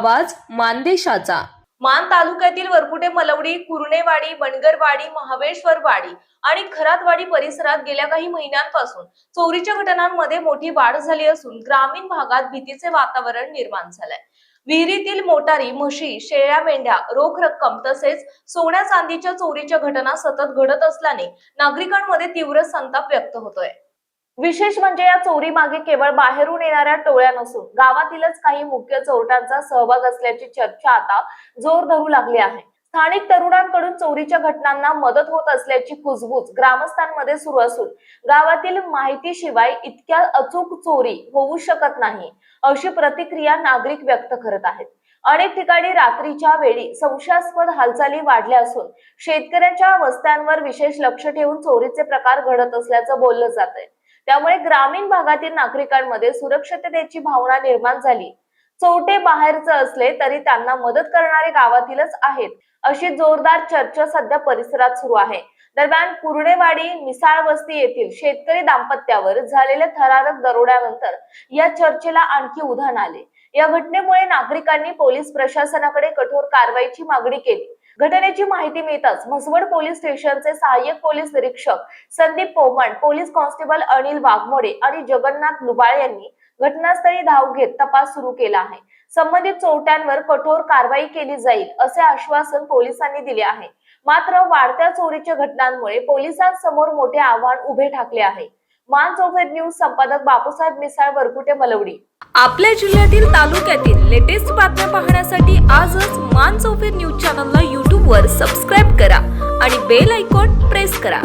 आवाज मानदेशाचा। मान तालुक्यातील वरपुटे मलवडी, कुरणेवाडी, बनगरवाडी, महाबळेश्वरवाडी आणि खरातवाडी परिसरात गेल्या काही महिन्यांपासून चोरीच्या घटनांमध्ये मोठी वाढ झाली असून ग्रामीण भागात भीतीचे वातावरण निर्माण झालंय। विहिरीतील मोटारी, म्हशी, शेळ्या, मेंढ्या, रोख रक्कम तसेच सोन्या चांदीच्या चोरीच्या घटना सतत घडत असल्याने नागरिकांमध्ये तीव्र संताप व्यक्त होतोय। विशेष म्हणजे या चोरी मागे केवळ बाहेरून येणाऱ्या टोळ्या नसून गावातीलच काही मुख्य चोरट्यांचा सहभाग असल्याची चर्चा आता जोर धरू लागली आहे। स्थानिक तरुणांकडून चोरीच्या घटनांना मदत होत असल्याची कुजबूज ग्रामस्थांमध्ये सुरू असून गावातील माहितीशिवाय इतक्या अचूक चोरी होऊ शकत नाही अशी प्रतिक्रिया नागरिक व्यक्त करत आहेत। अनेक ठिकाणी रात्रीच्या वेळी संशयास्पद हालचाली वाढल्या असून शेतकऱ्यांच्या वस्त्यांवर विशेष लक्ष ठेवून चोरीचे प्रकार घडत असल्याचं बोललं जात आहे। त्यामुळे ग्रामीण भागातील नागरिकांमध्ये सुरक्षिततेची भावना निर्माण झाली। चोरटे बाहेरचे असले तरी त्यांना मदत करणारे गावातीलच आहेत अशी जोरदार चर्चा सध्या परिसरात सुरू आहे। दरम्यान कुरणेवाडी मिसाळ वस्ती येथील शेतकरी दाम्पत्यावर झालेल्या थरारक दरोड्यानंतर या चर्चेला आणखी उधाण आले। या घटनेमुळे नागरिकांनी पोलीस प्रशासनाकडे कठोर कारवाईची मागणी केली। घटनेची माहिती मिळताच म्हसवड पोलीस स्टेशनचे सहाय्यक पोलीस निरीक्षक संदीप पोमण, पोलीस कॉन्स्टेबल अनिल वाघमोडे आणि जगन्नाथ लुबाळ यांनी घटनास्थळी धाव घेत तपास सुरू केला आहे। संबंधित चोरट्यांवर कठोर कारवाई केली जाईल असे आश्वासन पोलिसांनी दिले आहे। मात्र वाढत्या चोरीच्या घटनांमुळे पोलिसांसमोर मोठे आव्हान उभे ठाकले आहे। मान चौफेर न्यूज संपादक बापूसाहेब मिसाळ, वरपुटे मलवडी। आपल्या जिल्ह्यातील तालुक्यातील लेटेस्ट बातम्या पाहण्यासाठी आजच मान चौफेर न्यूज चॅनलला YouTube वर सबस्क्राइब करा आणि बेल आयकॉन प्रेस करा।